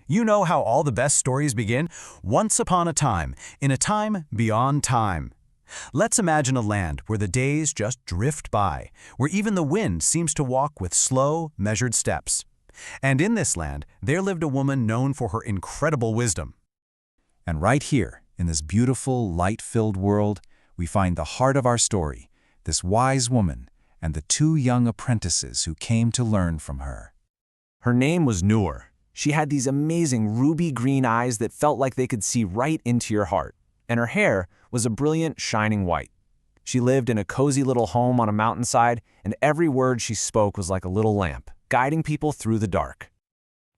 You know how all the best stories begin? Once upon a time, in a time beyond time. Let's imagine a land where the days just drift by, where even the wind seems to walk with slow, measured steps. And in this land, there lived a woman known for her incredible wisdom. And right here, in this beautiful, light-filled world, we find the heart of our story, this wise woman, and the two young apprentices who came to learn from her. Her name was Nur. She had these amazing ruby-green eyes that felt like they could see right into your heart, and her hair was a brilliant, shining white. She lived in a cozy little home on a mountainside, and every word she spoke was like a little lamp, guiding people through the dark.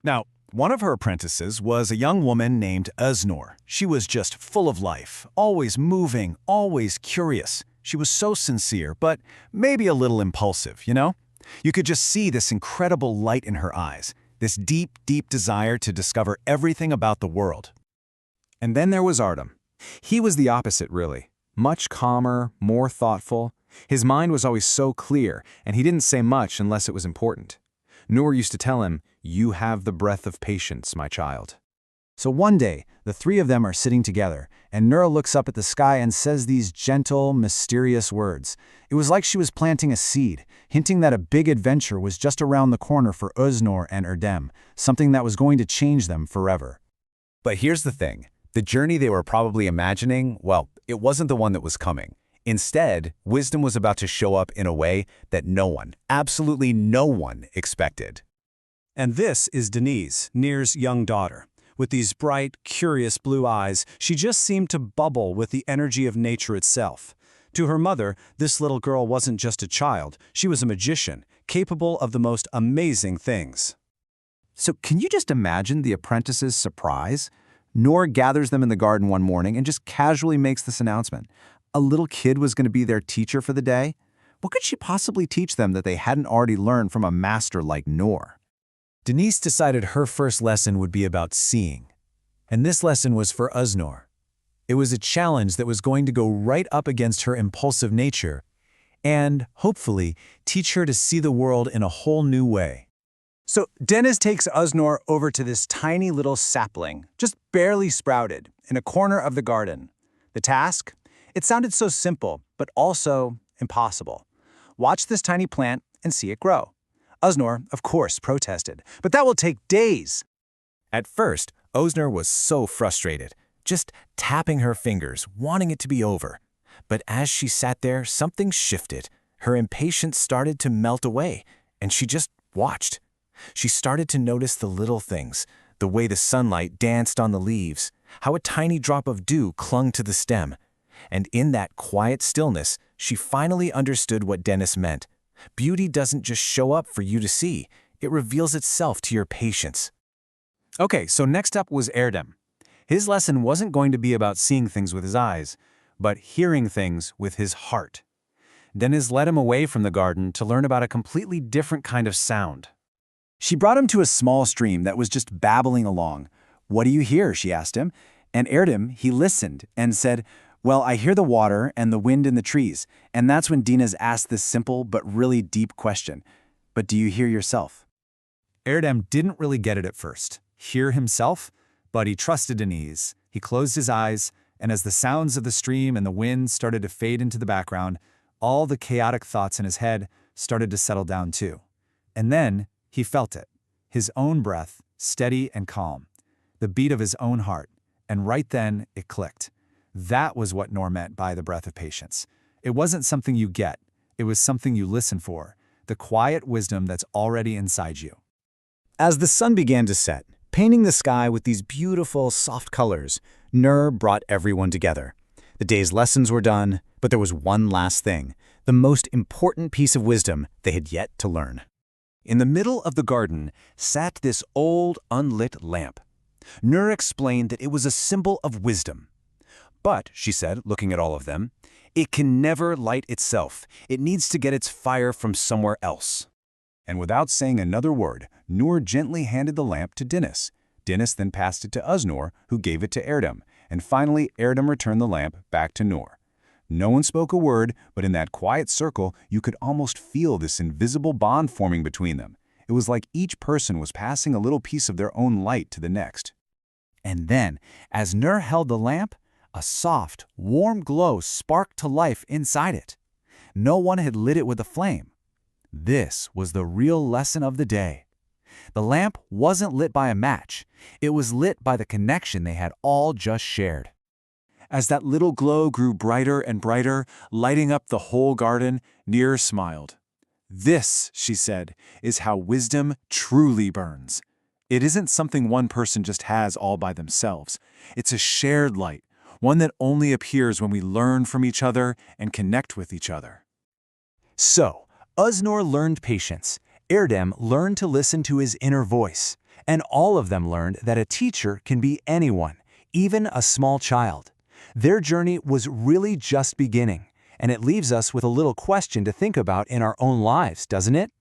Now, one of her apprentices was a young woman named Oznur. She was just full of life, always moving, always curious. She was so sincere, but maybe a little impulsive, you know? You could just see this incredible light in her eyes, this deep, deep desire to discover everything about the world. And then there was Erdem. He was the opposite, really. Much calmer, more thoughtful. His mind was always so clear, and he didn't say much unless it was important. Nur used to tell him, "You have the breath of patience, my child." So one day, the three of them are sitting together, and Nur looks up at the sky and says these gentle, mysterious words. It was like she was planting a seed, hinting that a big adventure was just around the corner for Oznur and Erdem, something that was going to change them forever. But here's the thing. The journey they were probably imagining, well, it wasn't the one that was coming. Instead, wisdom was about to show up in a way that no one, absolutely no one, expected. And this is Deniz, Nir's young daughter. With these bright, curious blue eyes, she just seemed to bubble with the energy of nature itself. To her mother, this little girl wasn't just a child, she was a magician, capable of the most amazing things. So can you just imagine the apprentices' surprise? Nur gathers them in the garden one morning and just casually makes this announcement. A little kid was going to be their teacher for the day? What could she possibly teach them that they hadn't already learned from a master like Nur? Deniz decided her first lesson would be about seeing. And this lesson was for Oznur. It was a challenge that was going to go right up against her impulsive nature and, hopefully, teach her to see the world in a whole new way. So Deniz takes Oznur over to this tiny little sapling, just barely sprouted, in a corner of the garden. The task? It sounded so simple, but also impossible. Watch this tiny plant and see it grow. Oznur, of course, protested, but that will take days. At first, Oznur was so frustrated, just tapping her fingers, wanting it to be over. But as she sat there, something shifted. Her impatience started to melt away, and she just watched. She started to notice the little things, the way the sunlight danced on the leaves, how a tiny drop of dew clung to the stem. And in that quiet stillness, she finally understood what Deniz meant. Beauty doesn't just show up for you to see, it reveals itself to your patience. Okay, so next up was Erdem. His lesson wasn't going to be about seeing things with his eyes, but hearing things with his heart. Deniz led him away from the garden to learn about a completely different kind of sound. She brought him to a small stream that was just babbling along. "What do you hear?" she asked him. And Erdem, he listened and said, "Well, I hear the water and the wind in the trees." And that's when Deniz asked this simple but really deep question. "But do you hear yourself?" Erdem didn't really get it at first, hear himself, but he trusted Deniz. He closed his eyes, and as the sounds of the stream and the wind started to fade into the background, all the chaotic thoughts in his head started to settle down too. And then he felt it, his own breath, steady and calm, the beat of his own heart, and right then it clicked. That was what Nur meant by the breath of patience. It wasn't something you get, it was something you listen for, the quiet wisdom that's already inside you. As the sun began to set, painting the sky with these beautiful, soft colors, Nur brought everyone together. The day's lessons were done, but there was one last thing, the most important piece of wisdom they had yet to learn. In the middle of the garden sat this old, unlit lamp. Nur explained that it was a symbol of wisdom. But, she said, looking at all of them, it can never light itself. It needs to get its fire from somewhere else. And without saying another word, Nur gently handed the lamp to Deniz. Deniz then passed it to Oznur, who gave it to Erdem. And finally, Erdem returned the lamp back to Nur. No one spoke a word, but in that quiet circle, you could almost feel this invisible bond forming between them. It was like each person was passing a little piece of their own light to the next. And then, as Nur held the lamp, a soft, warm glow sparked to life inside it. No one had lit it with a flame. This was the real lesson of the day. The lamp wasn't lit by a match. It was lit by the connection they had all just shared. As that little glow grew brighter and brighter, lighting up the whole garden, Ner smiled. "This," she said, "is how wisdom truly burns. It isn't something one person just has all by themselves. It's a shared light, one that only appears when we learn from each other and connect with each other." So, Oznur learned patience, Erdem learned to listen to his inner voice, and all of them learned that a teacher can be anyone, even a small child. Their journey was really just beginning, and it leaves us with a little question to think about in our own lives, doesn't it?